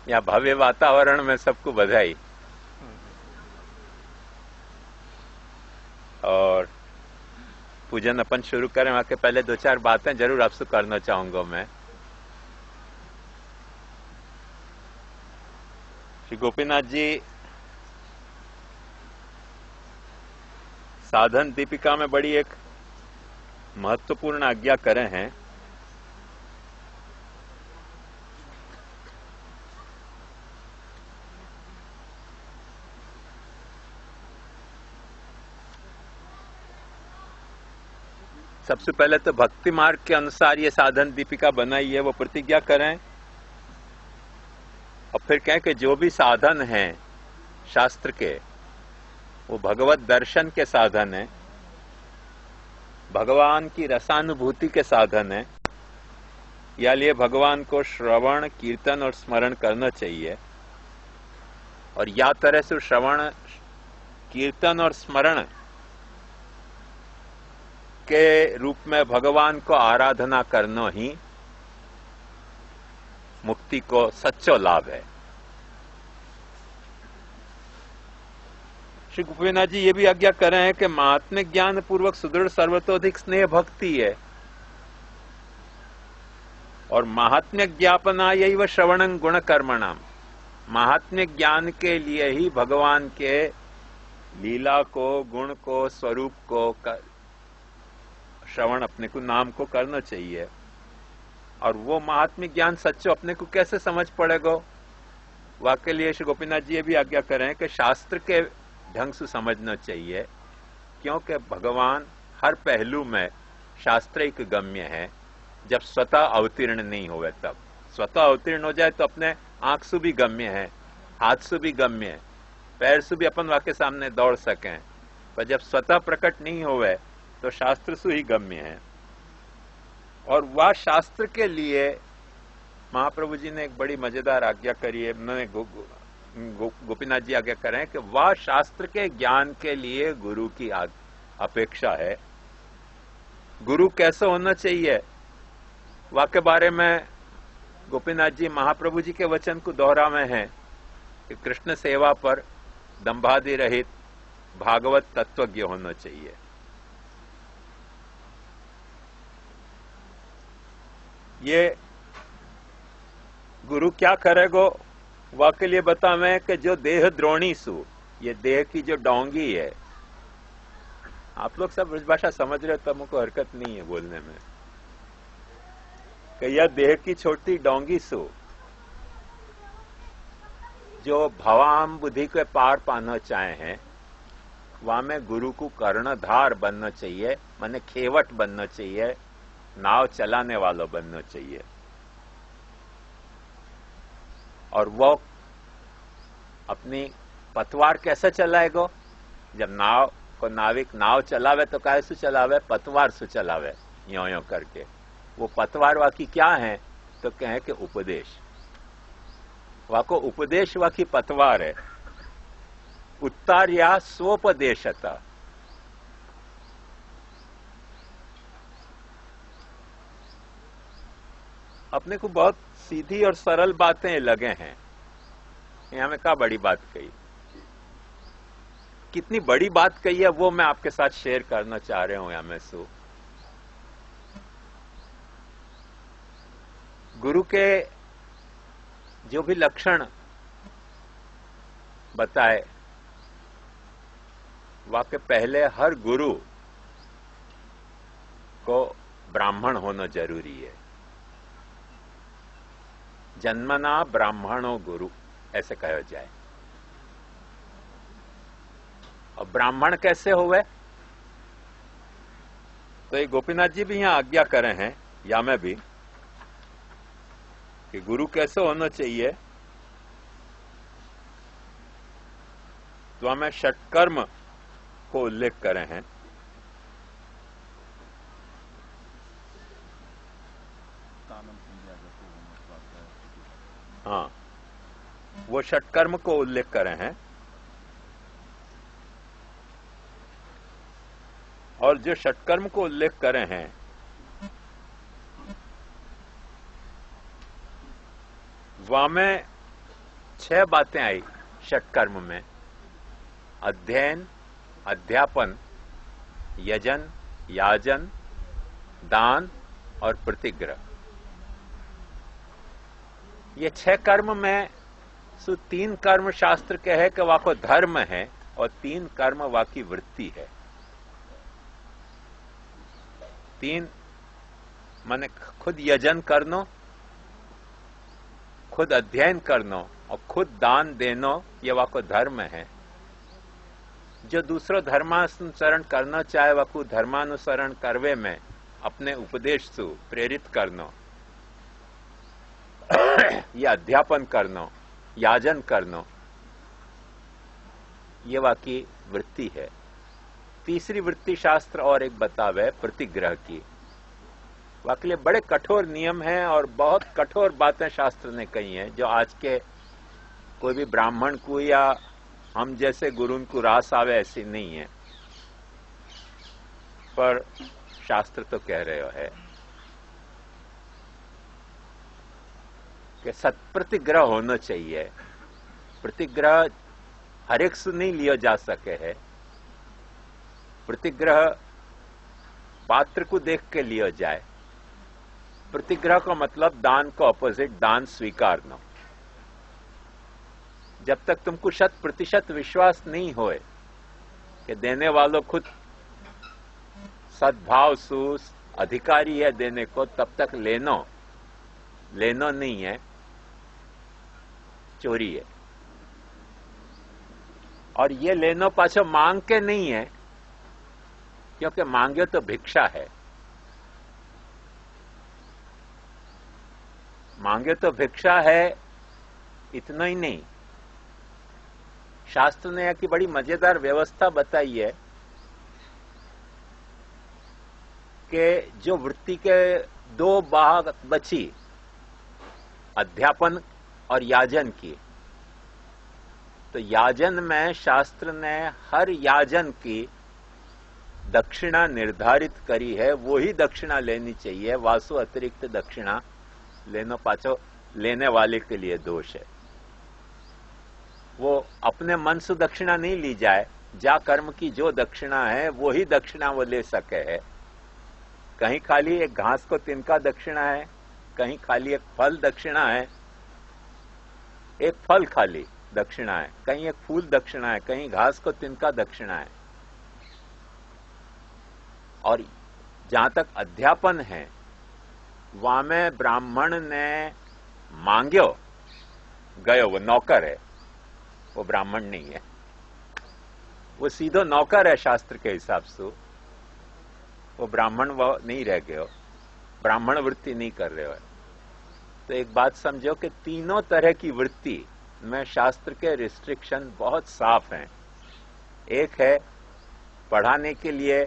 या भव्य वातावरण में सबको बधाई। और पूजन अपन शुरू करें वहां के पहले दो चार बातें जरूर आपसे करना चाहूंगा मैं। श्री गोपीनाथ जी साधन दीपिका में बड़ी एक महत्वपूर्ण आज्ञा करे हैं। सबसे पहले तो भक्ति मार्ग के अनुसार ये साधन दीपिका बनाई है, वो प्रतिज्ञा करें और फिर कहें कि जो भी साधन हैं शास्त्र के वो भगवत दर्शन के साधन है, भगवान की रसानुभूति के साधन है, या लिए भगवान को श्रवण कीर्तन और स्मरण करना चाहिए। और या तरह से श्रवण कीर्तन और स्मरण के रूप में भगवान को आराधना करना ही मुक्ति को सच्चो लाभ है। श्री गोपीनाथ जी ये भी आज्ञा कर रहे हैं कि महात्म्य ज्ञान पूर्वक सुदृढ़ सर्वतोधिक स्नेह भक्ति है और महात्म्य ज्ञापना यही व श्रवणं गुण कर्मणाम। महात्म्य ज्ञान के लिए ही भगवान के लीला को, गुण को, स्वरूप को श्रवण अपने को नाम को करना चाहिए। और वो महात्म्य ज्ञान सच्चो अपने को कैसे समझ पड़ेगा, वाकई लिए श्री गोपीनाथ जी ये भी आज्ञा करें कि शास्त्र के ढंग से समझना चाहिए, क्योंकि भगवान हर पहलू में शास्त्रिक गम्य है। जब स्वतः अवतीर्ण नहीं होवे तब, स्वतः अवतीर्ण हो जाए तो अपने आंख से भी गम्य है, हाथ से भी गम्य है, पैर से भी अपन वाके सामने दौड़ सकें, पर जब स्वतः प्रकट नहीं होवे तो शास्त्र से ही गम्य है। और वह शास्त्र के लिए महाप्रभु जी ने एक बड़ी मजेदार आज्ञा करी है। उन्होंने गोपीनाथ जी आज्ञा करें कि वह शास्त्र के ज्ञान के लिए गुरु की अपेक्षा है। गुरु कैसे होना चाहिए, वह के बारे में गोपीनाथ जी महाप्रभु जी के वचन को दोहरा में है कि कृष्ण सेवा पर दंभादि रहित भागवत तत्वज्ञ होना चाहिए। ये गुरु क्या करेगो, वह के लिए बतावें कि जो देह द्रोणी सु, ये देह की जो डोंगी है, आप लोग सब भाषा समझ रहे हो तो हमको हरकत नहीं है बोलने में, कि यह देह की छोटी डोंगी सु जो भवाम बुद्धि के पार पाना चाहे हैं, वहां में गुरु को कर्णधार बनना चाहिए, माने खेवट बनना चाहिए, नाव चलाने वालों बनना चाहिए। और वो अपनी पतवार कैसे चलाएगा, जब नाव को नाविक नाव चलावे तो कैसे चलावे, पतवार से चलावे, यो यो करके। वो पतवार वाकी क्या है, तो कहें कि उपदेश, वाको उपदेश वाकी पतवार है। उत्तार्या स्वोपदेशता, अपने को बहुत सीधी और सरल बातें लगे हैं, यहां में क्या बड़ी बात कही, कितनी बड़ी बात कही है वो मैं आपके साथ शेयर करना चाह रहा हूं। यहां में सो गुरु के जो भी लक्षण बताए, वाके पहले हर गुरु को ब्राह्मण होना जरूरी है। जन्मना ब्राह्मणो गुरु ऐसे कहा जाए। और ब्राह्मण कैसे हुए, तो ये गोपीनाथ जी भी यहां आज्ञा करे हैं, या मैं भी, कि गुरु कैसे होना चाहिए। तो हमें षटकर्म को उल्लेख करे हैं। हाँ, वो षटकर्म को उल्लेख करे हैं। और जो षटकर्म को उल्लेख करे हैं, वहां में 6 बातें आई षटकर्म में: अध्ययन, अध्यापन, यजन, याजन, दान और प्रतिग्रह। ये 6 कर्म में 3 कर्म शास्त्र के है कि वाको धर्म है और 3 कर्म वाकी वृत्ति है। 3 माने खुद यजन करनो, खुद अध्ययन करनो और खुद दान देनो, ये वाको धर्म है। जो दूसरो धर्मानुसरण करना चाहे वाको धर्मानुसरण करवे में अपने उपदेश से प्रेरित करनो, या अध्यापन करनो, याजन करनो, ये वाकी वृत्ति है। तीसरी वृत्ति शास्त्र और एक बतावे प्रतिग्रह की। वाके लिए बड़े कठोर नियम हैं और बहुत कठोर बातें शास्त्र ने कही हैं, जो आज के कोई भी ब्राह्मण को या हम जैसे गुरु को रास आवे ऐसी नहीं है, पर शास्त्र तो कह रहे है कि सत्प्रतिग्रह होना चाहिए। प्रतिग्रह हर एक से नहीं लिया जा सके है। प्रतिग्रह पात्र को देख के लिया जाए। प्रतिग्रह का मतलब दान का ऑपोजिट दान स्वीकारना। जब तक तुमको 100% विश्वास नहीं होए कि देने वालों खुद सद्भाव से अधिकारी है देने को, तब तक लेनो नहीं है, चोरी है। और ये लेनो पाछो मांग के नहीं है, क्योंकि मांगे तो भिक्षा है। मांगे तो भिक्षा है, इतना ही नहीं, शास्त्र ने की बड़ी मजेदार व्यवस्था बताई है कि जो वृत्ति के 2 भाग बची, अध्यापन और याजन की, तो याजन में शास्त्र ने हर याजन की दक्षिणा निर्धारित करी है। वो ही दक्षिणा लेनी चाहिए। वासु अतिरिक्त दक्षिणा लेनो पाछो लेने वाले के लिए दोष है। वो अपने मन से दक्षिणा नहीं ली जाए। जा कर्म की जो दक्षिणा है वो ही दक्षिणा वो ले सके है। कहीं खाली एक घास को तिनका दक्षिणा है, कहीं खाली एक फल दक्षिणा है, एक फल खाली दक्षिणा है, कहीं एक फूल दक्षिणा है, कहीं घास को तिनका दक्षिणा है। और जहां तक अध्यापन है, वहां में ब्राह्मण ने मांग्यो गयो, वो नौकर है, वो ब्राह्मण नहीं है, वो सीधो नौकर है शास्त्र के हिसाब से। वो ब्राह्मण वो नहीं रह गयो, ब्राह्मण वृत्ति नहीं कर रहे हो। तो एक बात समझो कि तीनों तरह की वृत्ति में शास्त्र के रिस्ट्रिक्शन बहुत साफ हैं। एक है पढ़ाने के लिए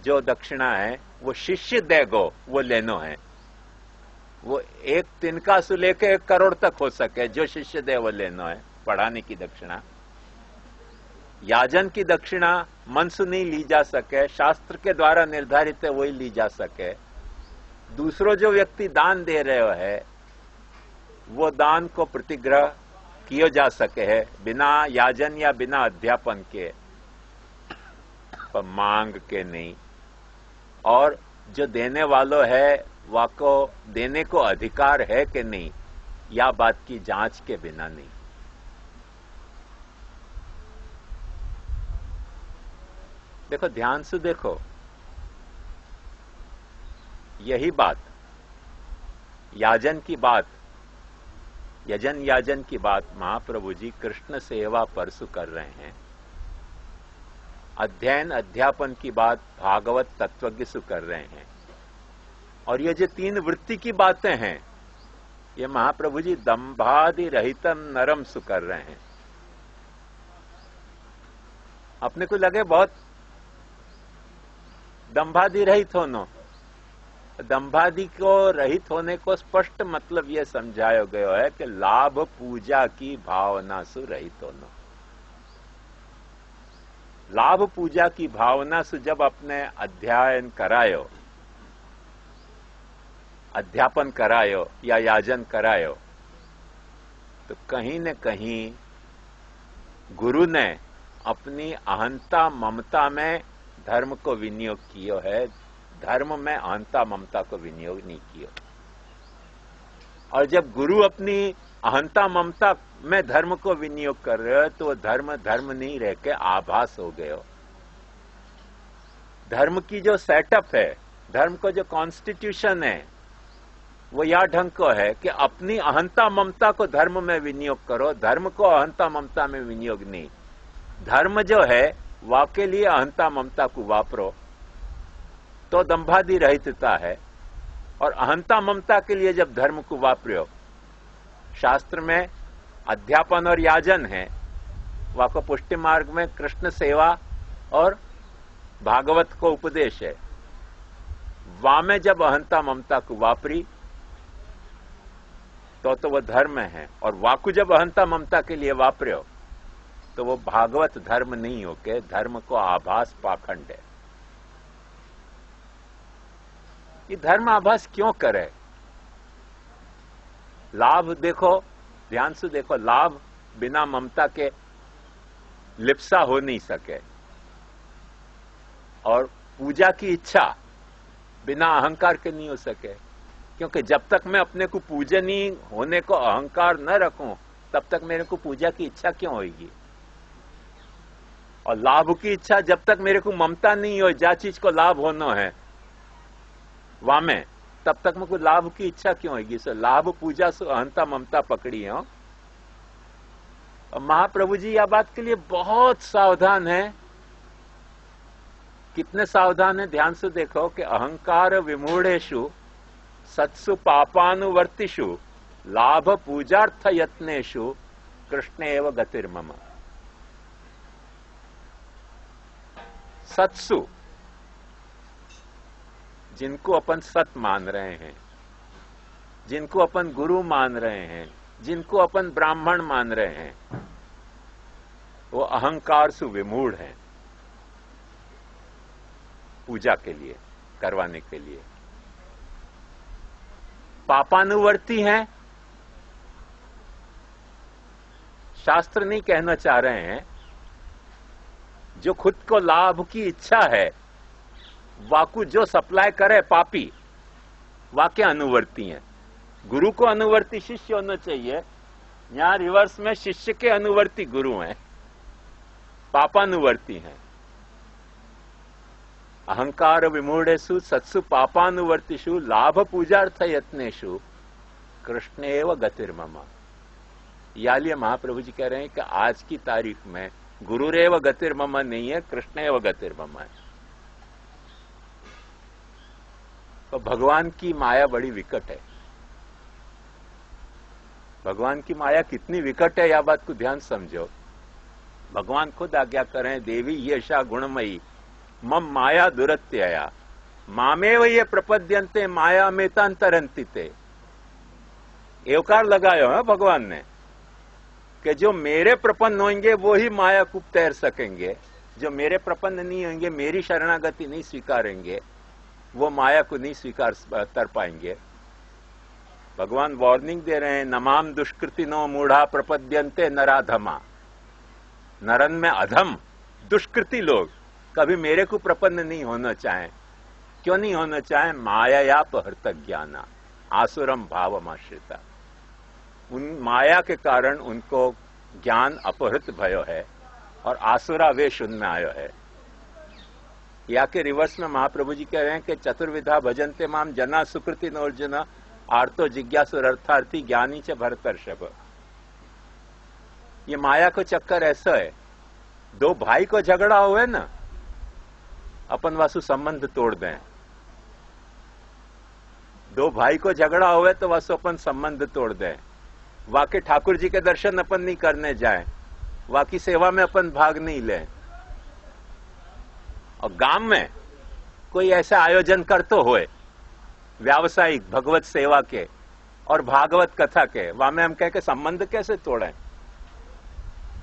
जो दक्षिणा है वो शिष्य देगो, वो लेनो है। वो एक तिनका से लेके 1 करोड़ तक हो सके, जो शिष्य दे वो लेनो है, पढ़ाने की दक्षिणा। याजन की दक्षिणा मन से नहीं ली जा सके, शास्त्र के द्वारा निर्धारित है वही ली जा सके। दूसरो जो व्यक्ति दान दे रहे है वो दान को प्रतिग्रह किया जा सके है, बिना याजन या बिना अध्यापन के, पर मांग के नहीं। और जो देने वालों है वाको देने को अधिकार है कि नहीं, या बात की जांच के बिना नहीं। देखो, ध्यान से देखो, यही बात याजन की बात, यजन याजन की बात महाप्रभु जी कृष्ण सेवा परसु कर रहे हैं। अध्ययन अध्यापन की बात भागवत तत्वज्ञ से कर रहे हैं। और ये जो 3 वृत्ति की बातें हैं, ये महाप्रभु जी दंभादि रहितम नरम सु कर रहे हैं। अपने को लगे बहुत दंभादि रहित होनो, दंभादि को रहित होने को स्पष्ट मतलब यह समझाया गया है कि लाभ पूजा की भावना से रहित होना। लाभ पूजा की भावना से जब अपने अध्ययन करायो, अध्यापन करायो या याजन करायो, तो कहीं न कहीं गुरु ने अपनी अहंता ममता में धर्म को विनियोग किया है, धर्म में अहंता ममता को विनियोग नहीं किया। और जब गुरु अपनी अहंता ममता में धर्म को विनियोग कर रहे हो तो वो धर्म धर्म नहीं रह के आभास हो गए हो। धर्म की जो सेटअप है, धर्म का जो कॉन्स्टिट्यूशन है, वो यह ढंग को है कि अपनी अहंता ममता को धर्म में विनियोग करो, धर्म को अहंता ममता में विनियोग नहीं। धर्म जो है वाके लिए अहंता ममता को वापरो तो दंभादि रहितता है, और अहंता ममता के लिए जब धर्म को वापरो, शास्त्र में अध्यापन और याजन है, वाको पुष्टि मार्ग में कृष्ण सेवा और भागवत को उपदेश है। वामे जब अहंता ममता को वापरी तो वो धर्म है, और वाकु जब अहंता ममता के लिए वापरो तो वो भागवत धर्म नहीं होके धर्म को आभास पाखंड है। ये धर्म आभास क्यों करे? लाभ देखो, ध्यान से देखो, लाभ बिना ममता के लिप्सा हो नहीं सके, और पूजा की इच्छा बिना अहंकार के नहीं हो सके, क्योंकि जब तक मैं अपने को पूजनीय होने को अहंकार न रखूं तब तक मेरे को पूजा की इच्छा क्यों होगी? और लाभ की इच्छा जब तक मेरे को ममता नहीं हो, जा चीज को लाभ होना है वामे, तब तक मेरे को लाभ की इच्छा क्यों होगी? सो लाभ पूजा से अहंता ममता पकड़ी हो। और महाप्रभु जी यह बात के लिए बहुत सावधान है। कितने सावधान है? ध्यान से देखो कि अहंकार विमूढ़ेषु सत्सु पापानुवर्तिषु लाभ पूजार्थ यत्नेषु कृष्ण एव गतिर्मम। सत्सु, जिनको अपन सत मान रहे हैं, जिनको अपन गुरु मान रहे हैं, जिनको अपन ब्राह्मण मान रहे हैं, वो अहंकार से विमूढ़ हैं पूजा के लिए, करवाने के लिए। पापानुवर्ती हैं, शास्त्र नहीं कहना चाह रहे हैं, जो खुद को लाभ की इच्छा है वाकु जो सप्लाई करे पापी, वाक्य अनुवर्ती हैं। गुरु को अनुवर्ती शिष्य होना चाहिए, यहां रिवर्स में शिष्य के अनुवर्ती गुरु हैं, पापानुवर्ती हैं। अहंकार विमूढ़ेषु सत्सु पापानुवर्तिषु लाभ पूजार्थ यत्नेषु कृष्ण एव गतिर्मम। यालिए महाप्रभु जी कह रहे हैं कि आज की तारीख में गुरुरेव गतिर्मम नहीं है, कृष्ण एव गतिर्मम है। तो भगवान की माया बड़ी विकट है। भगवान की माया कितनी विकट है, यह बात को ध्यान समझो। भगवान खुद आज्ञा करें, देवी येषा गुणमयी मम माया दुरत्यया मामेव ये प्रपद्यन्ते माया मेतांतरंति ते। एवकार लगायो है भगवान ने कि जो मेरे प्रपन्न होंगे वो ही माया को तैर सकेंगे, जो मेरे प्रपन्न नहीं होंगे, मेरी शरणागति नहीं स्वीकारेंगे, वो माया को नहीं स्वीकार कर पाएंगे। भगवान वार्निंग दे रहे हैं, नमाम दुष्कृतिनो मूढ़ा प्रपद्यन्ते नराधमा। नरन में अधम दुष्कृति लोग कभी मेरे को प्रपन्न नहीं होना चाहें। क्यों नहीं होना चाहें? माया पहर्त ज्ञाना आसुरम भावमाश्रिता। उन माया के कारण उनको ज्ञान अपहृत भयो है और आसुरा वेश उनमें आयो है। या के रिवर्स में महाप्रभु जी कह रहे हैं कि चतुर्विधा भजनते माम जना सुकृति नोर्जना आर्तो जिज्ञासु अर्थार्थी ज्ञानी च भरतर्षभ। ये माया को चक्कर ऐसा है, दो भाई को झगड़ा हुए ना, अपन वासु संबंध तोड़ दें। दो भाई को झगड़ा हुए तो वासु अपन संबंध तोड़ दें। वाके ठाकुर जी के दर्शन अपन नहीं करने जाएं, वाकी सेवा में अपन भाग नहीं लें। और गांव में कोई ऐसा आयोजन कर तो होए व्यावसायिक भगवत सेवा के और भागवत कथा के, वहां में हम कह के संबंध कैसे तोड़ें?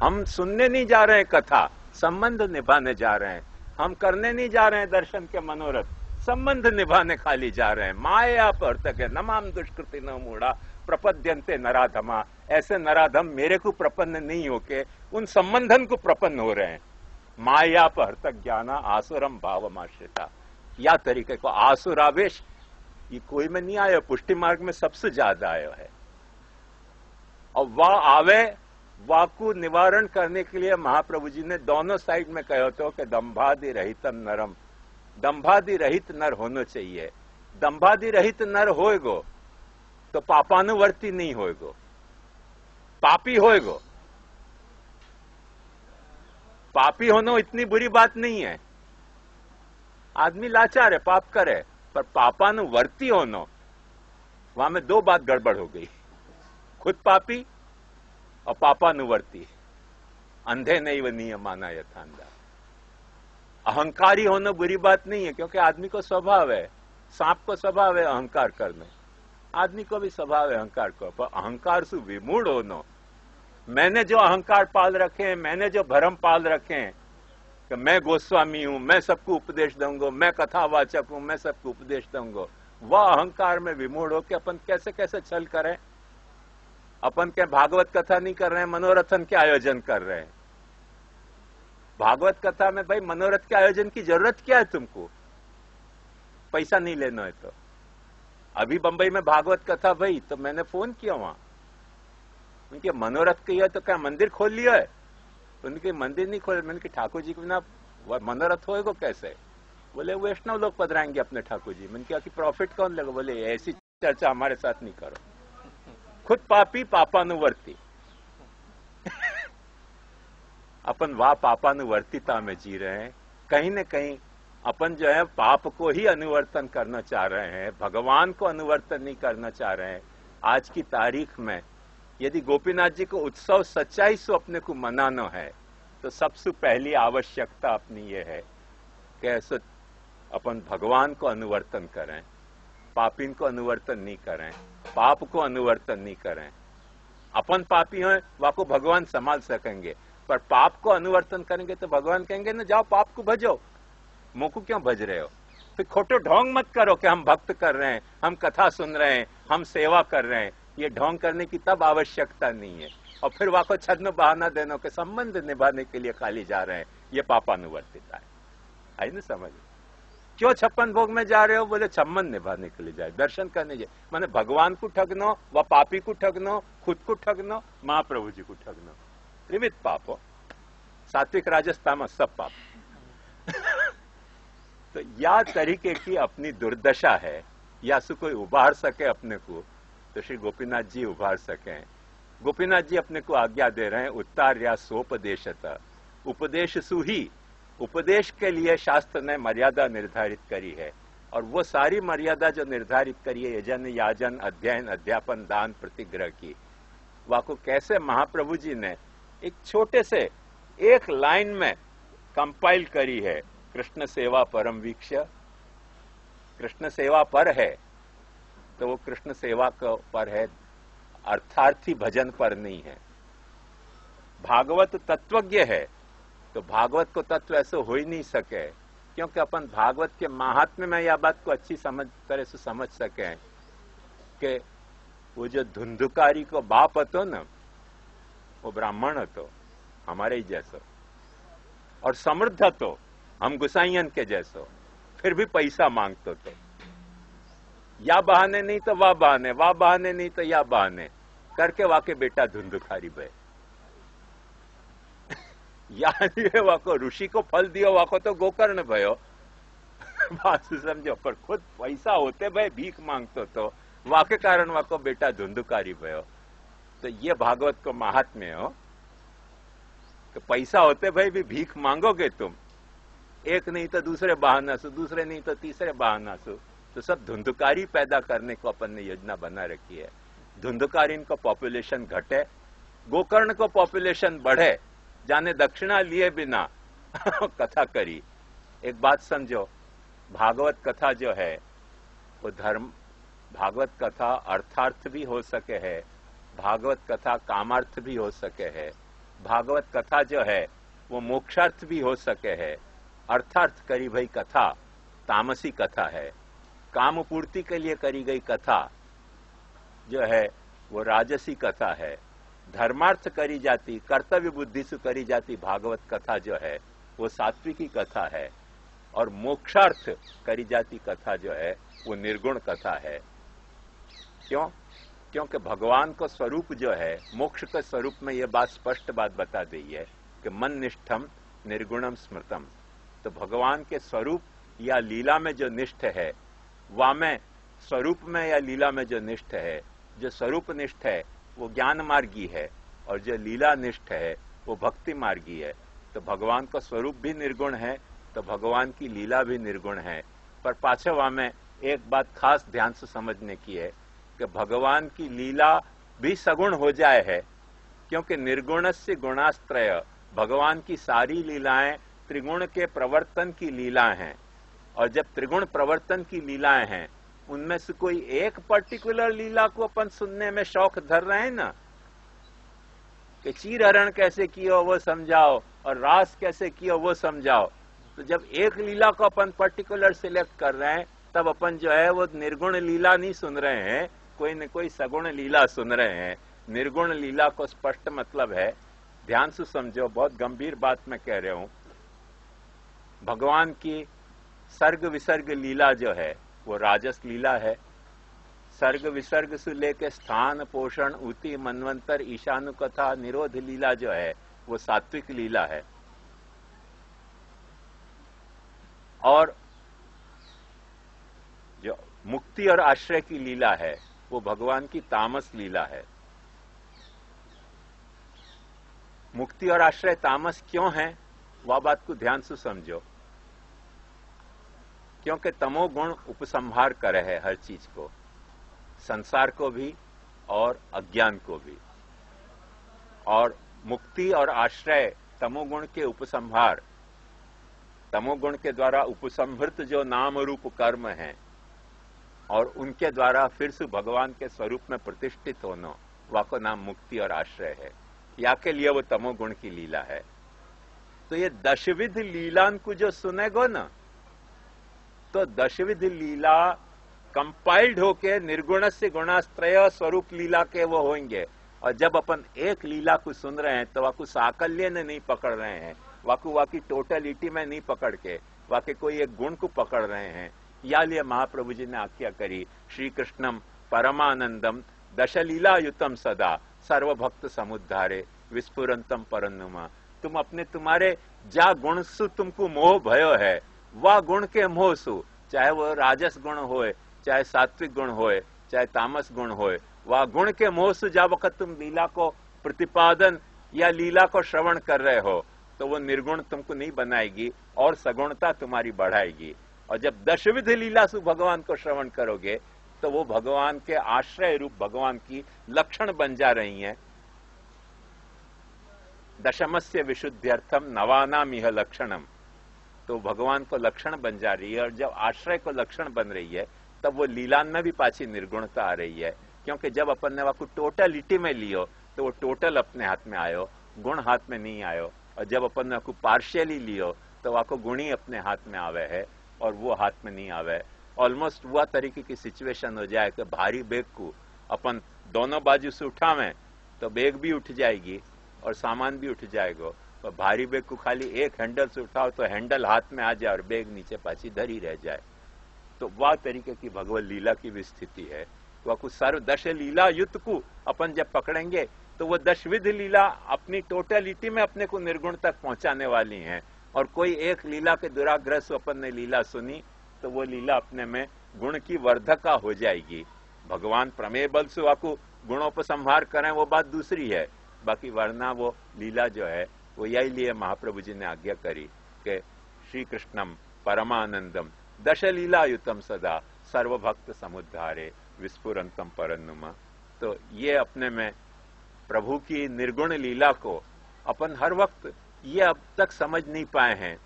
हम सुनने नहीं जा रहे हैं कथा, संबंध निभाने जा रहे हैं। हम करने नहीं जा रहे हैं दर्शन के मनोरथ, संबंध निभाने खाली जा रहे हैं। माया पर तक है, नमाम दुष्कृति न मूढ़ा प्रपद्यन्ते नराधमा, ऐसे नराधम मेरे को प्रपन्न नहीं होके उन संबंधन को प्रपन्न हो रहे हैं। माया पहर्त ज्ञाना आसुरम भावमाश्रिता, या तरीके को आसुरावेश ये कोई में नहीं आया, पुष्टि मार्ग में सबसे ज्यादा आया है। और वह आवे वाह को निवारण करने के लिए महाप्रभु जी ने दोनों साइड में कहो तो कि दंभादि रहितम नरम, दंभादि रहित नर होना चाहिए। दंभादि रहित नर होएगो तो पापानुवर्ती नहीं होएगो, पापी होएगो। पापी होना इतनी बुरी बात नहीं है, आदमी लाचार है, पाप करे, पर पापानुवर्ती होना, वहां में दो बात गड़बड़ हो गई, खुद पापी और पापानुवर्ती। अंधे नहीं व नियमाना यथांधा। अहंकारी होना बुरी बात नहीं है, क्योंकि आदमी को स्वभाव है, सांप को स्वभाव है अहंकार करने, आदमी को भी स्वभाव है अहंकार को, पर अहंकार से विमूढ़ होना, मैंने जो अहंकार पाल रखे हैं, मैंने जो भरम पाल रखे हैं कि मैं गोस्वामी हूं, मैं सबको उपदेश दूंगा, मैं कथावाचक हूं, मैं सबको उपदेश दूंगा, वह अहंकार में विमूढ़ होकर अपन कैसे कैसे छल करें। अपन क्या भागवत कथा नहीं कर रहे हैं, मनोरथन के आयोजन कर रहे हैं। भागवत कथा में भाई मनोरथ के आयोजन की जरूरत क्या है तुमको? पैसा नहीं लेना है तो। अभी बंबई में भागवत कथा भाई, तो मैंने फोन किया वहां, उनके मनोरथ किया तो क्या मंदिर खोल लिया है? उनके मंदिर नहीं खोले। मैंने कि ठाकुर जी के बिना मनोरथ होएगा कैसे? बोले वैष्णव लोग पधराएंगे अपने ठाकुर जी। मैंने कहा कि प्रॉफिट कौन लेगा? बोले ऐसी चर्चा हमारे साथ नहीं करो, खुद पापी पापानुवर्ती। अपन वाह पापानुवर्तिता में जी रहे हैं, कहीं न कहीं अपन जो है पाप को ही अनुवर्तन करना चाह रहे हैं, भगवान को अनुवर्तन नहीं करना चाह रहे हैं। आज की तारीख में यदि गोपीनाथ जी को उत्सव सच्चाई से अपने को मनाना है, तो सबसे पहली आवश्यकता अपनी ये है कि ऐसे अपन भगवान को अनुवर्तन करें, पापीन को अनुवर्तन नहीं करें, पाप को अनुवर्तन नहीं करें। अपन पापी हैं, वह को भगवान संभाल सकेंगे, पर पाप को अनुवर्तन करेंगे तो भगवान कहेंगे ना जाओ पाप को भजो, मुझको क्यों भज रहे हो? फिर खोटो ढोंग मत करो कि हम भक्त कर रहे हैं, हम कथा सुन रहे हैं, हम सेवा कर रहे हैं। ये ढोंग करने की तब आवश्यकता नहीं है। और फिर वहां को छद्म बहाना देना के संबंध निभाने के लिए खाली जा रहे हैं, ये पापानुवर्तिता है। आई ना समझ? क्यों 56 भोग में जा रहे हो? बोले संबंध निभाने के लिए जाए, दर्शन करने जाए। माने भगवान को ठगनो, व पापी को ठगनो, खुद को ठगनो, महाप्रभु जी को ठगनो, त्रिविध पाप हो। सात्विक राजस तामस सब पाप। तो या तरीके की अपनी दुर्दशा है, या से कोई उबार सके अपने को, तो श्री गोपीनाथ जी उभार सकें। गोपीनाथ जी अपने को आज्ञा दे रहे हैं, उत्तार्या सोपदेशत, उपदेश सुही। उपदेश के लिए शास्त्र ने मर्यादा निर्धारित करी है, और वो सारी मर्यादा जो निर्धारित करी है, यजन, याजन, अध्ययन, अध्यापन, दान, प्रतिग्रह की, वह को कैसे महाप्रभु जी ने एक छोटे से एक लाइन में कंपाइल करी है। कृष्ण सेवा परम वीक्ष, कृष्ण सेवा पर है तो वो कृष्ण सेवा पर है, अर्थार्थी भजन पर नहीं है। भागवत तत्वज्ञ है तो भागवत को तत्व ऐसे हो ही नहीं सके, क्योंकि अपन भागवत के महात्म्य में यह बात को अच्छी तरह से समझ सके कि वो जो धुंधुकारी को बाप હતો ना, वो ब्राह्मण હતો हमारे ही जैसो, और समृद्ध હતો हम गुसाइयन के जैसो, फिर भी पैसा मांगतो तो। या बहाने नहीं तो वाह बहाने, वाह बहाने नहीं तो या बहाने करके वाके बेटा धुंधुकारी भय। यानी वाको ऋषि को फल दियो, वाको तो गोकर्ण भयो। बात समझो, पर खुद पैसा होते भाई भीख मांगतो तो वाके कारण वाको बेटा धुंधुकारी भयो। तो ये भागवत को महात्म्य हो कि पैसा होते भाई भी भीख मांगोगे तुम, एक नहीं तो दूसरे बहाना से, दूसरे नहीं तो तीसरे बहाना से, तो सब धुंधुकारी पैदा करने को अपन ने योजना बना रखी है। धुंधुकारी को पॉपुलेशन घटे, गोकर्ण को पॉपुलेशन बढ़े, जाने दक्षिणा लिए बिना कथा करी। एक बात समझो, भागवत कथा जो है वो धर्म, भागवत कथा अर्थार्थ भी हो सके है, भागवत कथा कामार्थ भी हो सके है, भागवत कथा जो है वो मोक्षार्थ भी हो सके है। अर्थार्थ करी भई कथा तामसी कथा है, काम पूर्ति के लिए करी गई कथा जो है वो राजसी कथा है। धर्मार्थ करी जाती, कर्तव्य बुद्धि से करी जाती भागवत कथा जो है वो सात्विकी कथा है, और मोक्षार्थ करी जाती कथा जो है वो निर्गुण कथा है। क्यों? क्योंकि भगवान का स्वरूप जो है, मोक्ष के स्वरूप में ये बात स्पष्ट बात बता दी है कि मन निष्ठम निर्गुणम स्मृतम। तो भगवान के स्वरूप या लीला में जो निष्ठ है, वामें स्वरूप में या लीला में जो निष्ठ है, जो स्वरूप निष्ठ है वो ज्ञान मार्गी है, और जो लीला निष्ठ है वो भक्ति मार्गी है। तो भगवान का स्वरूप भी निर्गुण है, तो भगवान की लीला भी निर्गुण है। पर पाछे वामें एक बात खास ध्यान से समझने की है कि भगवान की लीला भी सगुण हो जाए है, क्योंकि निर्गुणस्य गुणास्त्रय, भगवान की सारी लीलाएं त्रिगुण के प्रवर्तन की लीलाएं हैं। और जब त्रिगुण प्रवर्तन की लीलाएं हैं, उनमें से कोई एक पर्टिकुलर लीला को अपन सुनने में शौक धर रहे हैं ना, कि चीर हरण कैसे किया वो समझाओ और रास कैसे किया वो समझाओ। तो जब एक लीला को अपन पर्टिकुलर सिलेक्ट कर रहे हैं, तब अपन जो है वो निर्गुण लीला नहीं सुन रहे हैं, कोई न कोई सगुण लीला सुन रहे हैं। निर्गुण लीला को स्पष्ट मतलब है, ध्यान से समझो, बहुत गंभीर बात मैं कह रहा हूं। भगवान की सर्ग विसर्ग लीला जो है वो राजस लीला है। सर्ग विसर्ग से लेके स्थान पोषण उति मनवंतर ईशानु कथा निरोध लीला जो है वो सात्विक लीला है। और जो मुक्ति और आश्रय की लीला है वो भगवान की तामस लीला है। मुक्ति और आश्रय तामस क्यों है, वह बात को ध्यान से समझो। क्योंकि तमोगुण उपसंहार करे है हर चीज को, संसार को भी और अज्ञान को भी। और मुक्ति और आश्रय तमोगुण के उपसंहार, तमोगुण के द्वारा उपसंहृत जो नाम रूप कर्म हैं और उनके द्वारा फिर से भगवान के स्वरूप में प्रतिष्ठित होना, वाको नाम मुक्ति और आश्रय है। या के लिए वो तमोगुण की लीला है। तो ये दशविध लीलान को जो सुनेगो ना, तो दशविध लीला कंपाइल्ड होके निर्गुण से गुणास्त्रय स्वरूप लीला के वो होंगे। और जब अपन एक लीला को सुन रहे हैं तो वाकु साकल्य ने नहीं पकड़ रहे हैं, वाकी टोटलिटी में नहीं पकड़ के वाकई कोई एक गुण को पकड़ रहे हैं। या लिए महाप्रभु जी ने आज्ञा करी, श्री कृष्णम परमानंदम दशलीला युतम सदा सर्वभक्त समुद्धारे विस्फुरंतम परन्नुमा। तुम अपने तुम्हारे जा गुण सु तुमको मोह भयो है, वह गुण के मोह सु, चाहे वो राजस गुण होए, चाहे सात्विक गुण होए, चाहे तामस गुण होए, वह गुण के मोह से जा वक्त तुम लीला को प्रतिपादन या लीला को श्रवण कर रहे हो, तो वो निर्गुण तुमको नहीं बनाएगी और सगुणता तुम्हारी बढ़ाएगी। और जब दशविध लीला से भगवान को श्रवण करोगे तो वो भगवान के आश्रय रूप भगवान की लक्षण बन जा रही हैं। दशमस्य विशुद्ध्यर्थम नवानाम इह लक्षणम, तो भगवान को लक्षण बन जा रही है। और जब आश्रय को लक्षण बन रही है तब वो लीलान में भी पाछी निर्गुणता आ रही है। क्योंकि जब अपन ने वाको टोटलिटी में लियो तो वो टोटल अपने हाथ में आयो, गुण हाथ में नहीं आयो। और जब अपन ने पार्शियली लियो तो वाको गुण ही अपने हाथ में आवे है और वो हाथ में नहीं आवे। ऑलमोस्ट वह तरीके की सिचुएशन हो जाए कि भारी बैग को अपन दोनों बाजू से उठावें तो बैग भी उठ जाएगी और सामान भी उठ जाएगा। और भारी बैग को खाली एक हैंडल से उठाओ तो हैंडल हाथ में आ जाए और बैग नीचे पाछी धरी रह जाए। तो वह तरीके की भगवत लीला की भी स्थिति है। वह कुछ सर्व दश लीला युत को अपन जब पकड़ेंगे तो वो दशविध लीला अपनी टोटलिटी में अपने को निर्गुण तक पहुंचाने वाली हैं। और कोई एक लीला के दुराग्रह से अपन ने लीला सुनी तो वो लीला अपने में गुण की वर्धका हो जाएगी। भगवान प्रमेय बल से वाकु गुणोपसंहार करें वो बात दूसरी है, बाकी वरना वो लीला जो है वो यही लिए महाप्रभु जी ने आज्ञा करी कि श्री कृष्णम परमानंदम दशलीलायुतम सदा सर्वभक्त समुद्धारे विस्फुरंतम परन्नुमा। तो ये अपने में प्रभु की निर्गुण लीला को अपन हर वक्त ये अब तक समझ नहीं पाए हैं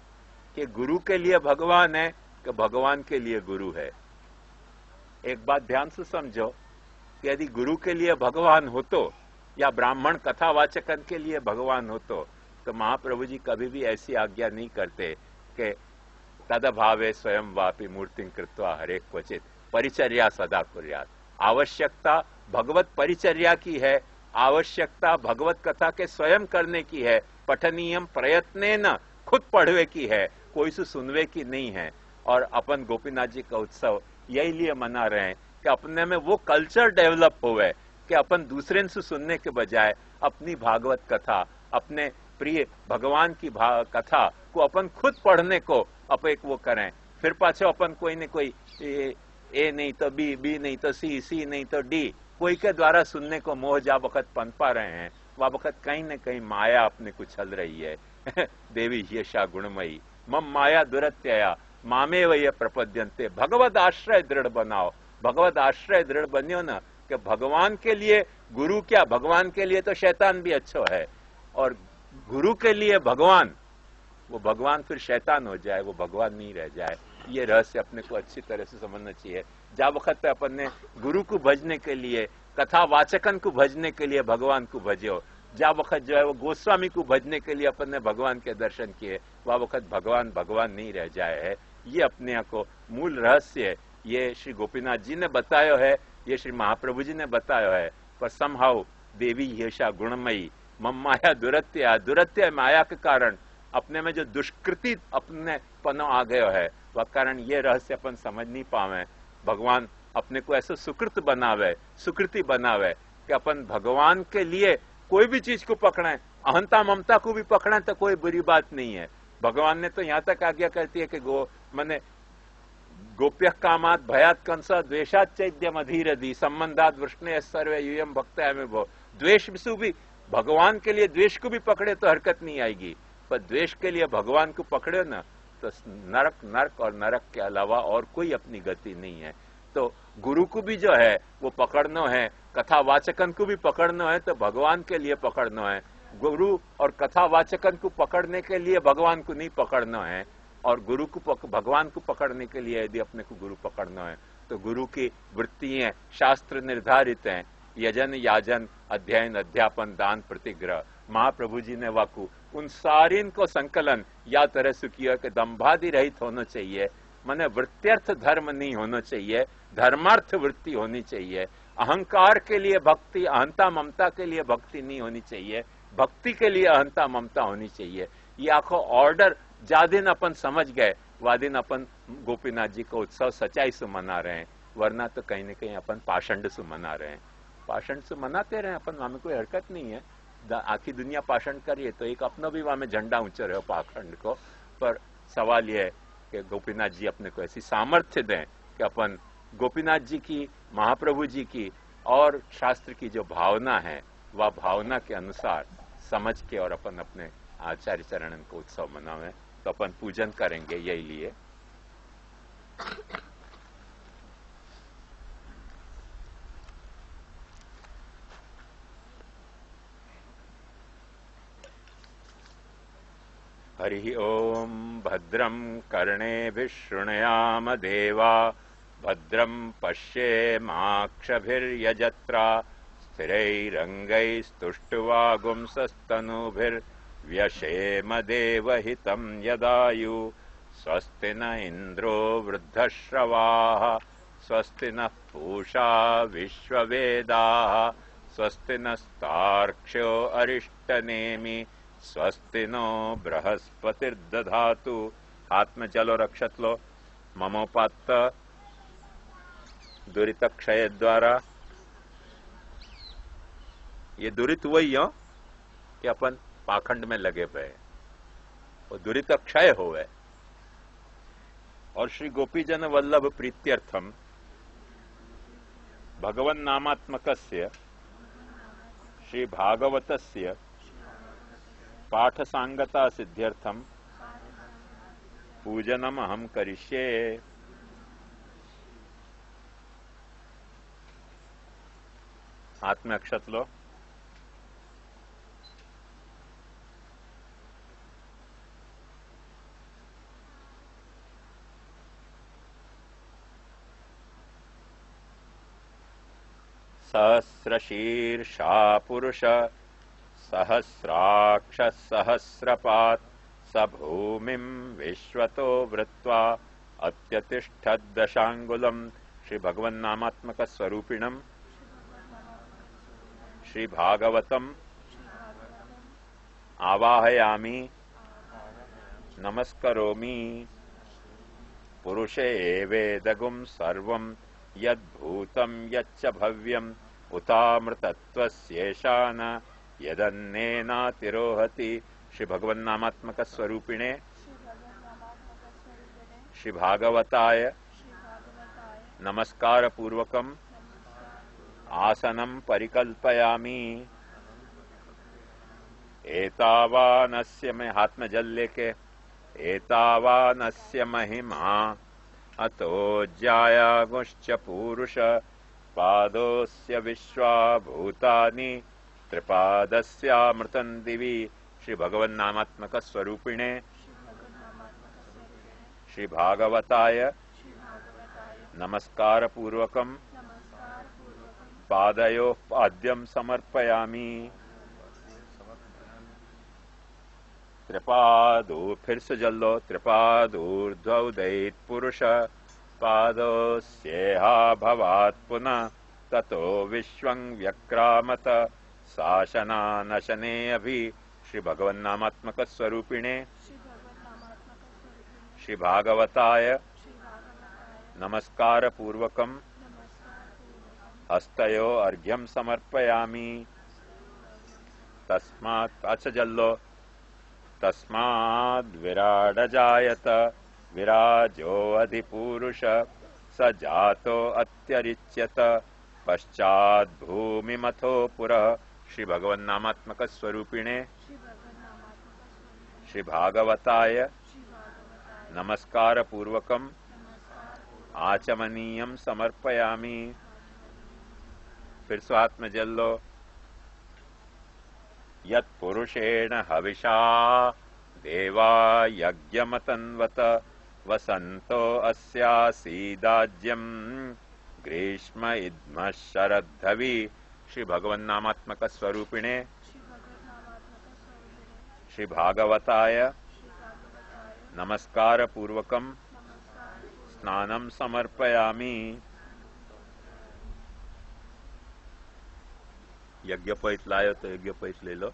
कि गुरु के लिए भगवान है कि भगवान के लिए गुरु है। एक बात ध्यान से समझो कि यदि गुरु के लिए भगवान हो तो या ब्राह्मण कथावाचकन के लिए भगवान हो तो महाप्रभु जी कभी भी ऐसी आज्ञा नहीं करते कि तदभावे स्वयं वापि मूर्तिं कृत्वा हरे क्वचित परिचर्या सदा कुर्यात्। आवश्यकता भगवत परिचर्या की है, आवश्यकता भगवत कथा के स्वयं करने की है, पठनीयम प्रयत्नेन खुद पढ़वे की है, कोई से सुनवे की नहीं है। और अपन गोपीनाथ जी का उत्सव यही लिए मना रहे हैं कि अपने में वो कल्चर डेवलप होवे कि अपन दूसरे से सुनने के बजाय अपनी भागवत कथा, अपने प्रिय भगवान की कथा को अपन खुद पढ़ने को अब एक वो करें। फिर पाछो अपन कोई न कोई ए नहीं तो बी नहीं तो सी नहीं तो डी, कोई के द्वारा सुनने को मोह जा वक्त पनपा रहे हैं, वह वक्त कहीं न कहीं माया अपने को छल रही है। देवी यशा गुणमयी मम माया दुरत्यया मामे वह प्रपद्यंते, भगवत आश्रय दृढ़ बनाओ। भगवत आश्रय दृढ़ बनियो ना कि भगवान के लिए गुरु क्या, भगवान के लिए तो शैतान भी अच्छा है, और गुरु के लिए भगवान, वो भगवान फिर शैतान हो जाए, वो भगवान नहीं रह जाए। ये रहस्य अपने को अच्छी तरह से समझना चाहिए। जा वक्त अपन ने गुरु को भजने के लिए, कथा वाचकन को भजने के लिए भगवान को भजो, जा वक्त जो है वो गोस्वामी को भजने के लिए अपन ने भगवान के दर्शन किए, वह वक्त भगवान भगवान नहीं रह जाए है। ये अपने को मूल रहस्य ये श्री गोपीनाथ जी ने बताया है, ये श्री महाप्रभु जी ने बताया है। पर समहाउ देवी येषा गुणमयी मम माया दुरत्य, दुरत्य माया के कारण अपने में जो दुष्कृति अपने पनो आ गयो है, वह कारण ये रहस्य अपन समझ नहीं पावे। भगवान अपने को ऐसा सुकृत बनावे, सुकृति बनावे कि अपन भगवान के लिए कोई भी चीज को पकड़े, अहंता ममता को भी पकड़े तो कोई बुरी बात नहीं है। भगवान ने तो यहां तक आज्ञा करती है कि गोप्य कामात भयात कंस द्वेषात चैद्यम अधीरधि संबंधात वृष्णे सर्वे यूयम भक्त भो। द्वेष भी भगवान के लिए द्वेष को भी पकड़े तो हरकत नहीं आएगी, पर द्वेष के लिए भगवान को पकड़े ना तो नरक नरक और नरक के अलावा और कोई अपनी गति नहीं है। तो गुरु को भी जो है वो पकड़ना है, कथा वाचकन को भी पकड़ना है तो भगवान के लिए पकड़ना है। गुरु और कथा वाचकन को पकड़ने के लिए भगवान को नहीं पकड़ना है, और गुरु को भगवान को पकड़ने के लिए यदि अपने को गुरु पकड़ना है तो गुरु की वृत्तियां शास्त्र निर्धारित हैं, यजन याजन अध्ययन अध्यापन दान प्रतिग्रह। महाप्रभु जी ने वाकु उन सारी को संकलन या तरह से किया कि दंभादि रहित होना चाहिए, माने वृत्त्यर्थ धर्म नहीं होना चाहिए, धर्मार्थ वृत्ति होनी चाहिए। अहंकार के लिए भक्ति, अहंता ममता के लिए भक्ति नहीं होनी चाहिए, भक्ति के लिए अहंता ममता होनी चाहिए। ये आखो ऑर्डर जा दिन अपन समझ गए, वह दिन अपन गोपीनाथ जी का उत्सव सच्चाई से मना रहे हैं, वरना तो कहीं न कहीं अपन पाषंड से मना रहे हैं। पाषंड से मनाते रहे अपन, वहां में कोई हरकत नहीं है। आखी दुनिया पाषंड करिए तो एक अपना भी वहां में झंडा ऊंचा रहे पाखंड को। पर सवाल यह है कि गोपीनाथ जी अपने को ऐसी सामर्थ्य दें कि अपन गोपीनाथ जी की, महाप्रभु जी की और शास्त्र की जो भावना है वह भावना के अनुसार समझ के और अपन अपने आचार्य चरणन को उत्सव मनावें। तो अपन पूजन करेंगे यही लिए। हरि ओम भद्रं कर्णेभिः शृणुयाम देवा, भद्रं पश्येमाक्षभिर्यजत्रा, स्थिरैरङ्गैस्तुष्ट्वागुंसस्तनूभिर्व्यशेम देवहितं यदायु। स्वस्ति न इन्द्रो वृद्धश्रवाः, स्वस्ति नः पूषा विश्ववेदाः, स्वस्ति नस्तार्क्ष्यो अरिष्टनेमि, स्वस्ति नो बृहस्पतिर्दधातु। हाथ में जलो रक्षत लो। ममोपात्त दुरित क्षय द्वारा, ये दुरित वही हो कि अपन पाखंड में लगे पे, वो दुरित क्षय होवे। और श्री गोपीजन वल्लभ प्रीत्यर्थम भगवन नामात्मकस्य श्री भागवतस्य पाठ सांगता सिद्ध्यर्थम पूजनम अहम करिष्ये। हाथ में अक्षत लो। सहस्रशीर्षा पुरुष सहस्राक्ष सहस्रपात्, स भूमिं विश्वतो वृत्वा अत्यतिष्ठद्दशांगुलम। श्री भगवन नामात्मक स्वरूपिणम श्री भागवतम आवाहयामि नमस्करोमि पुरुषे वेदगुं सर्वं यद्भूतं यच्च भव्यम् उतामृतत्वस्येषान यदन्नेनातिरोहति। श्री भगवन्नामात्मक स्वरूपिणे श्री भागवताय नमस्कार पूर्वकम आसनं परिकल्पयामि। एतावानस्य में हाथ में जल लेके एतावानस्य महिमा अतो ज्यायागुश्च पूरुष पादोस्य विश्वा भूतानि त्रिपादस्यामृतं दिवि। श्री भगवन्नामात्मक स्वरूपिणे श्री भागवताय नमस्कार पूर्वकम पादयोः पाद्यं समर्पयामि। त्रिपादो फिर से जल लो। त्रिपादूर्ध्वोदैत पुरुष पादोस्येहा भवात् पुनः ततो विश्वं व्यक्रामत शासनानशने अभि। श्री भगवन्नामात्मक स्वरूपिणे श्री भागवताय नमस्कार पूर्वकम हस्तयो अर्घ्यं समर्पयामि। तस्मात् अच्छा जल्लो। तस्माद् विराडजायत विराजो अधिपुरुष स जातो अत्यरिच्यत पश्चात् भूमिमथो पुरः। श्री भगवन्नामात्मक स्वरूपिणे श्री भागवताय नमस्कार पूर्वकम आचमनीयं समर्पयामि। फिर स्वात्म जल लो। यत्पुरुषेण हविषा देवा यज्ञमतन्वत वसन्तो अस्यासीदाज्यं ग्रीष्म इद्मः शरद्धवि। श्री भगवन्नामात्मक स्वरूपिणे श्री भागवताय नमस्कार पूर्वकम स्नानं समर्पयामि। यज्ञोपवीत लायो तो यज्ञोपवीत ले लो।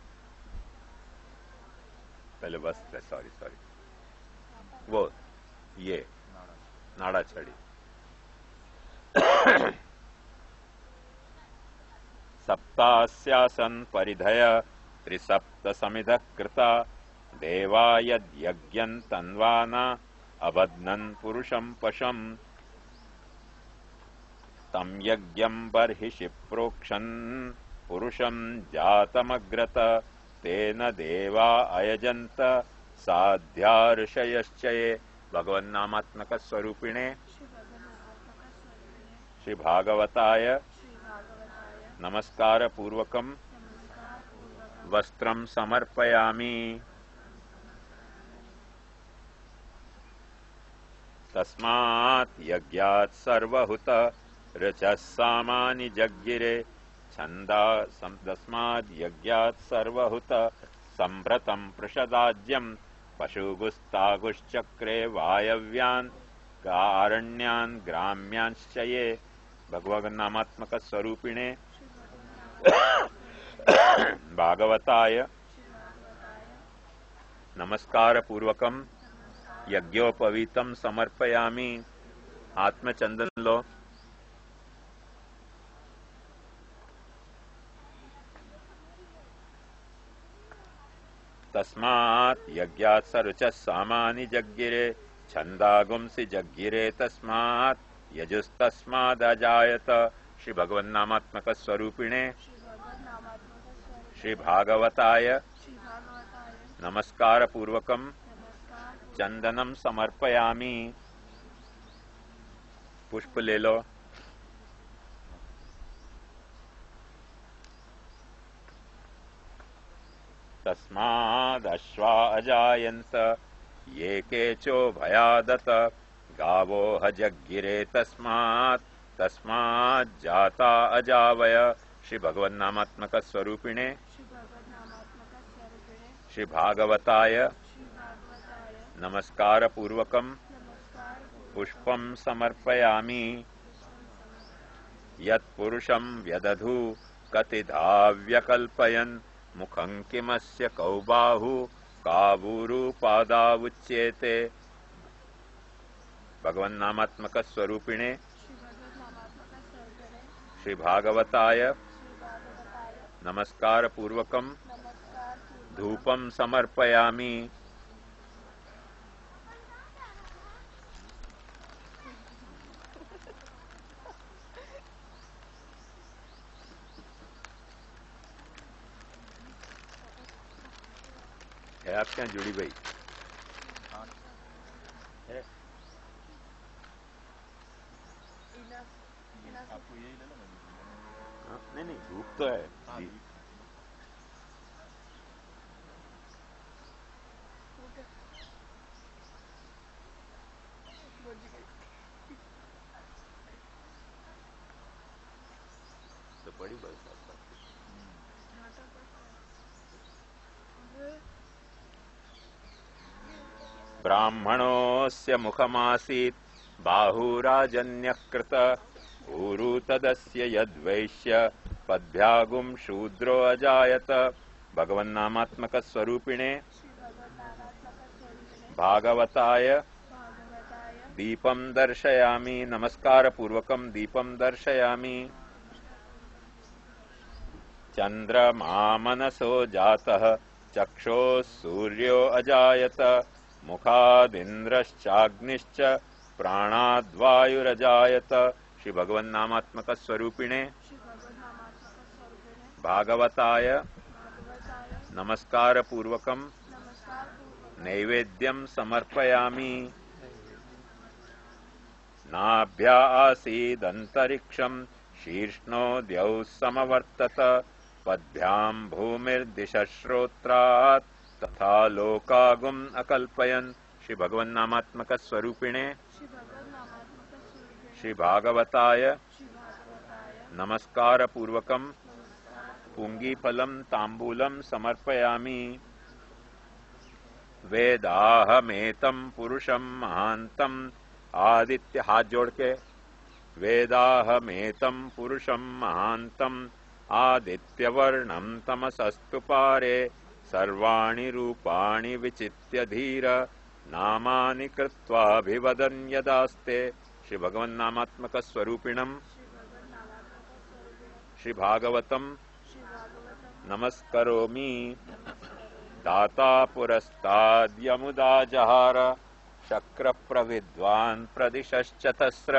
पहले बस सॉरी वो ये नाड़ा छड़ी सप्तास्यासन परिधय त्रिसप्त समिधः कृता देवा यद्यज्ञं तन्वाना अबध्नन् पुरुषं पशम् तं यज्ञं बर्हिषि प्रोक्षन् पुरुषं जातमग्रत तेन देवा अयजन्त साध्या ऋषयश्चये। भगवन्नामात्मक स्वरूपिणे श्री भागवताय नमस्कार पूर्वकम वस्त्रं समर्पयामि। तस्मात् यज्ञात् सर्वहुत ऋचः सामानि जज्ञिरे छंदा तस्माद् यज्ञात् सर्वहुत संभ्रतं पृषदाज्यं पशुगुस्तागुश्चक्रे वायव्यान् कारण्यान् ग्राम्यांश्च ये। भगवन्नामात्मक स्वरूपिणे भागवताय नमस्कार पूर्वकम यज्ञोपवीतं समर्पयामि। आत्मचंदन लो। तस्मात् यज्ञात् सरुचः सामानि जज्ञिरे छंदागुंसि जज्ञिरे तस्मात् यजुस्तस्मादजायत। श्री भगवन्नामात्मक स्वरूपिणे श्री भागवताय नमस्कार पूर्वकम चंदनम समर्पयामि। पुष्प ले लो। तस्मादश्वा अजायन्त ये केचो भयादत गावो हजज्ञिरे तस्मात् जाता अजावय। श्री भगवन्नामात्मक स्वरूपिणे श्री भागवताय नमस्कार पूर्वकम पुष्पं समर्पयामि। यत्पुरुषं व्यदधु कतिधा व्यकल्पयन् मुखं किमस्य कौ बाहु कावूरु पादावुच्येते। भगवन नामात्मक स्वरूपिणे श्री भागवताय नमस्कार पूर्वकम धूपम समर्पयामि। है आपके यहाँ जुड़ी भाई? है? आपको यही ले लो। नहीं नहीं, धूप तो है। तो बड़ी बरसात। ब्राह्मणोऽस्य मुखमासीत् बाहुराजन्यकृत ऊरु तदस्य यद्वैश्य पद्भ्यागुं शूद्रो अजायत। भगवन् नामात्मक स्वरूपिणे भागवताय दीपं दर्शयामि। नमस्कार पूर्वकं दीपं दर्शयामि। चंद्रमा मनसो जातः चक्षुः सूर्यो अजायत मुखादिन्द्रश्चाग्निश्च प्राणाद्वायुरजायत। श्री भगवन् नामात्मक स्वरूपिणे भागवताय नमस्कार पूर्वकम नैवेद्यं समर्पयामि। नाभ्या आसीदन्तरिक्षं शीर्ष्णो द्यौः समवर्तत पद्भ्यां भूमिर्दिशश्रोत्रात् तथा लोकागुम अकल्पयन्। श्री भगवन् नामात्मक स्वरूपिणे श्री भागवताय नमस्कार पूर्वकम पुंगीफलं तांबूलं समर्पयामि। वेदाहमेतं पुरुषं महान्तम् आदित्य हाथ जोड़ के वेदाहमेतं पुरुषं महान्तम् आदित्यवर्णं तमसस्तु पारे सर्वाणि रूपाणि विचित्य धीर नामानि कृत्वाभिवदन् यदास्ते। श्री भगवन् नामात्मक स्वरूपिणं श्री भागवतं नमस्करोमि। दाता पुरस्ताद् यमुदा जहार शक्र प्रविद्वान् प्रदिशश्चतस्र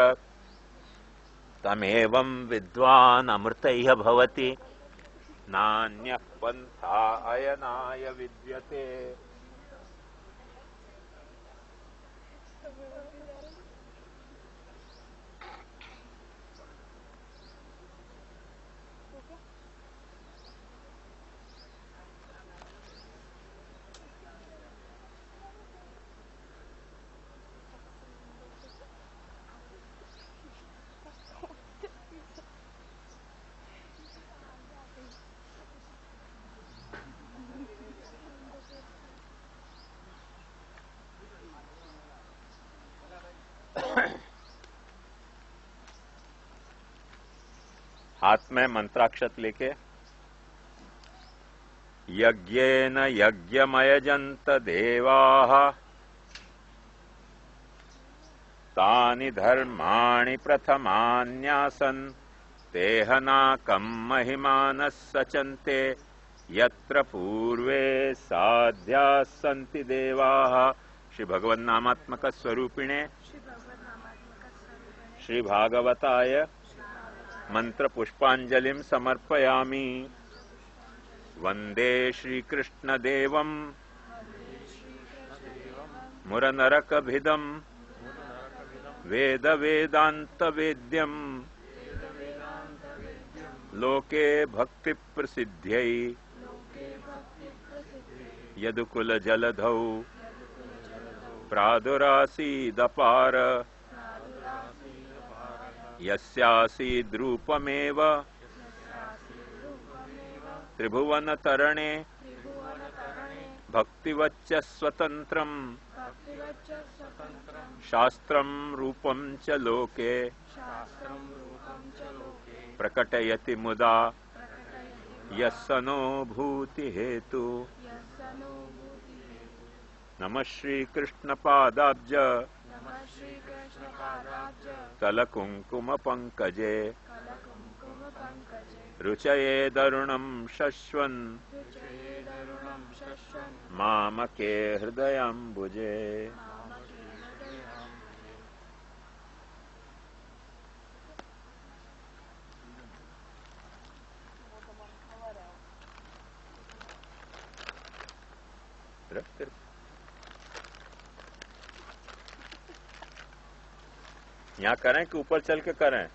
तमेवं विद्वान् अमृतैः भवति नान्यः पन्था अयनाय विद्यते। हाथ में मंत्राक्षत लेके यज्ञेन यज्ञमयजन्त देवाः तानि धर्माणि प्रथमान्यासन् तेहनाकं महिमानः सचन्ते यत्र पूर्वे साध्याः सन्ति देवाः। श्री भगवन् नामात्मक स्वरूपिणे श्री भागवताय मंत्र पुष्पांजलिं समर्पयामि। वंदे श्रीकृष्ण देवं मुरनरकभिदं वेद वेदांत वेद्यं लोके भक्ति प्रसिद्ध्यै यदुकुल जलधौ प्रादुरासीदपार यस्यासीद्रूपमेव त्रिभुवनतरणे भक्तिवच्च स्वतन्त्रम् शास्त्रं रूपं च लोके प्रकटयति मुदा यस्सनो भूति हेतु नमः श्री कृष्ण पादाब्ज तल कुंकुम पंकजे रुचये दरुणं शश्वन् मामके हृदयाम्बुजे। यहाँ करें कि ऊपर चल के करें?